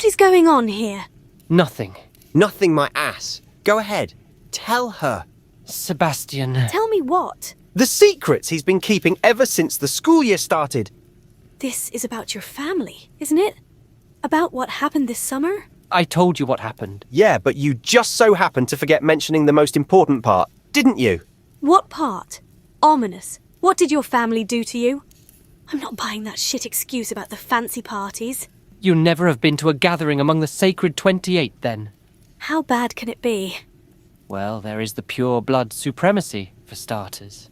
What is going on here? Nothing. Nothing, my ass. Go ahead. Tell her. Sebastian. Tell me what? The secrets he's been keeping ever since the school year started. This is about your family, isn't it? About what happened this summer? I told you what happened. Yeah, but you just so happened to forget mentioning the most important part, didn't you? What part? Ominous. What did your family do to you? I'm not buying that shit excuse about the fancy parties. You'll never have been to a gathering among the sacred 28, then. How bad can it be? Well, there is the pure blood supremacy, for starters.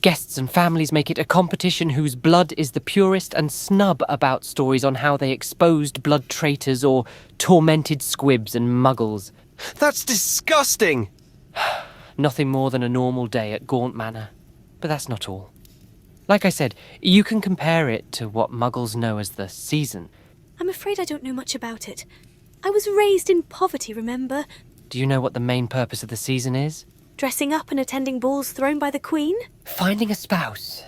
Guests and families make it a competition whose blood is the purest and snub about stories on how they exposed blood traitors or tormented squibs and muggles. That's disgusting! Nothing more than a normal day at Gaunt Manor. But that's not all. Like I said, you can compare it to what muggles know as the season. I'm afraid I don't know much about it. I was raised in poverty, remember? Do you know what the main purpose of the season is? Dressing up and attending balls thrown by the Queen? Finding a spouse.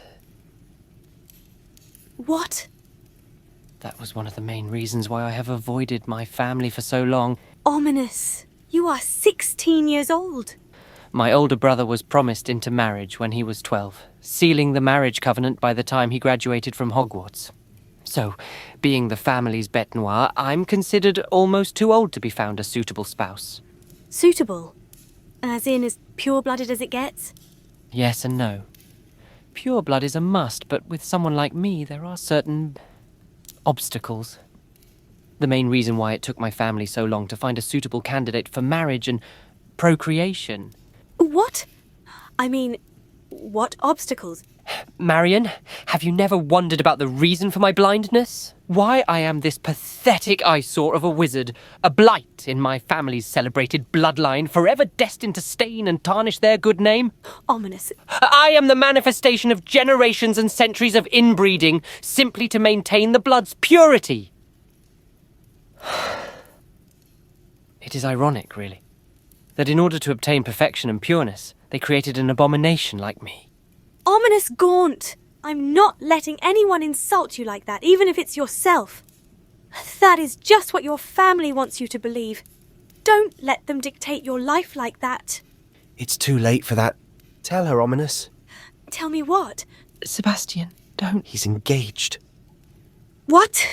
What? That was one of the main reasons why I have avoided my family for so long. Ominous. You are 16 years old. My older brother was promised into marriage when he was 12, sealing the marriage covenant by the time he graduated from Hogwarts. So, being the family's bête noire, I'm considered almost too old to be found a suitable spouse. Suitable? As in as pure-blooded as it gets? Yes and no. Pure blood is a must, but with someone like me, there are certain obstacles. The main reason why it took my family so long to find a suitable candidate for marriage and procreation. What? I mean, what obstacles? Marion, have you never wondered about the reason for my blindness? Why I am this pathetic eyesore of a wizard, a blight in my family's celebrated bloodline, forever destined to stain and tarnish their good name? Ominous. I am the manifestation of generations and centuries of inbreeding, simply to maintain the blood's purity. It is ironic, really, that in order to obtain perfection and pureness, they created an abomination like me. Ominous Gaunt! I'm not letting anyone insult you like that, even if it's yourself. That is just what your family wants you to believe. Don't let them dictate your life like that. It's too late for that. Tell her, Ominous. Tell me what? Sebastian, don't. He's engaged. What?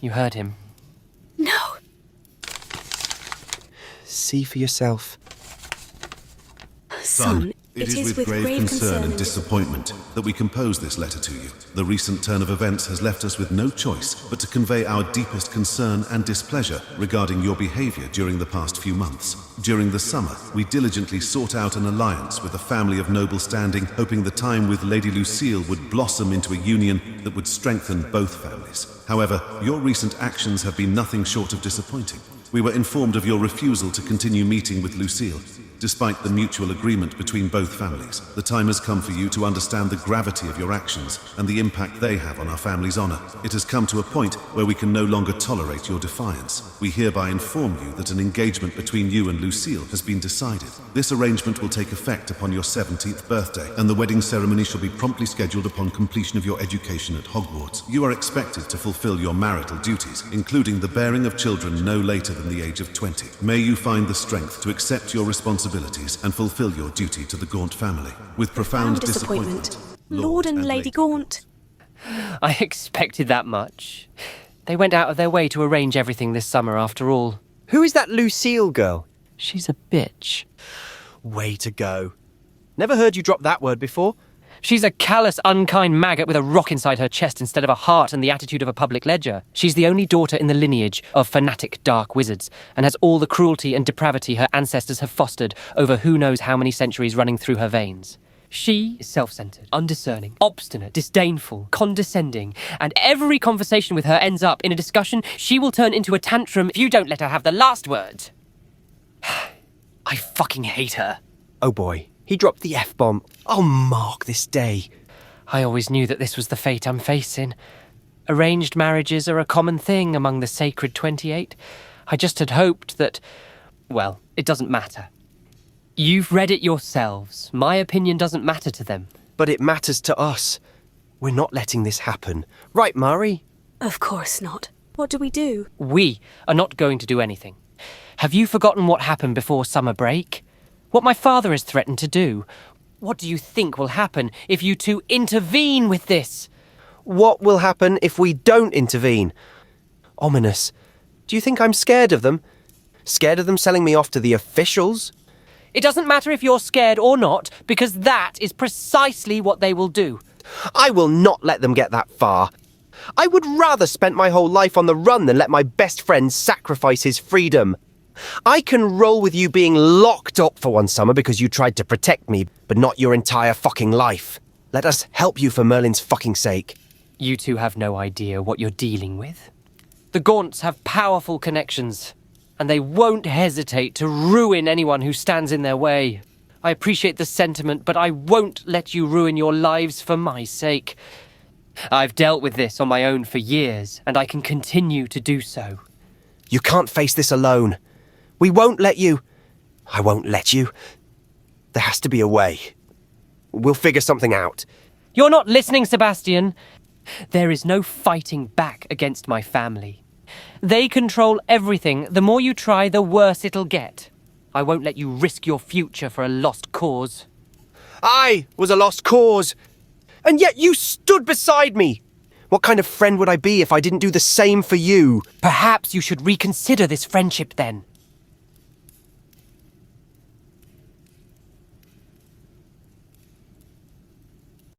You heard him. No. See for yourself. Son, it is with grave concern and disappointment that we compose this letter to you. The recent turn of events has left us with no choice but to convey our deepest concern and displeasure regarding your behaviour during the past few months. During the summer, we diligently sought out an alliance with a family of noble standing, hoping the time with Lady Lucille would blossom into a union that would strengthen both families. However, your recent actions have been nothing short of disappointing. We were informed of your refusal to continue meeting with Lucille. Despite the mutual agreement between both families, the time has come for you to understand the gravity of your actions and the impact they have on our family's honour. It has come to a point where we can no longer tolerate your defiance. We hereby inform you that an engagement between you and Lucille has been decided. This arrangement will take effect upon your 17th birthday, and the wedding ceremony shall be promptly scheduled upon completion of your education at Hogwarts. You are expected to fulfil your marital duties, including the bearing of children no later than the age of 20. May you find the strength to accept your responsibilities and fulfill your duty to the Gaunt family. With profound disappointment, Lord and Lady Gaunt. I expected that much. They went out of their way to arrange everything this summer, after all. Who is that Lucille girl? She's a bitch. Way to go. Never heard you drop that word before. She's a callous, unkind maggot with a rock inside her chest instead of a heart and the attitude of a public ledger. She's the only daughter in the lineage of fanatic dark wizards and has all the cruelty and depravity her ancestors have fostered over who knows how many centuries running through her veins. She is self-centered, undiscerning, obstinate, disdainful, condescending, and every conversation with her ends up in a discussion she will turn into a tantrum if you don't let her have the last word. I fucking hate her. Oh boy, he dropped the F-bomb. I'll mark this day. I always knew that this was the fate I'm facing. Arranged marriages are a common thing among the sacred 28. I just had hoped that... well, it doesn't matter. You've read it yourselves. My opinion doesn't matter to them. But it matters to us. We're not letting this happen. Right, Mari? Of course not. What do we do? We are not going to do anything. Have you forgotten what happened before summer break? What my father has threatened to do? What do you think will happen if you two intervene with this? What will happen if we don't intervene? Ominous. Do you think I'm scared of them? Scared of them selling me off to the officials? It doesn't matter if you're scared or not, because that is precisely what they will do. I will not let them get that far. I would rather spend my whole life on the run than let my best friend sacrifice his freedom. I can roll with you being locked up for one summer because you tried to protect me, but not your entire fucking life. Let us help you for Merlin's fucking sake. You two have no idea what you're dealing with. The Gaunts have powerful connections, and they won't hesitate to ruin anyone who stands in their way. I appreciate the sentiment, but I won't let you ruin your lives for my sake. I've dealt with this on my own for years, and I can continue to do so. You can't face this alone. We won't let you. I won't let you. There has to be a way. We'll figure something out. You're not listening, Sebastian. There is no fighting back against my family. They control everything. The more you try, the worse it'll get. I won't let you risk your future for a lost cause. I was a lost cause. And yet you stood beside me. What kind of friend would I be if I didn't do the same for you? Perhaps you should reconsider this friendship then.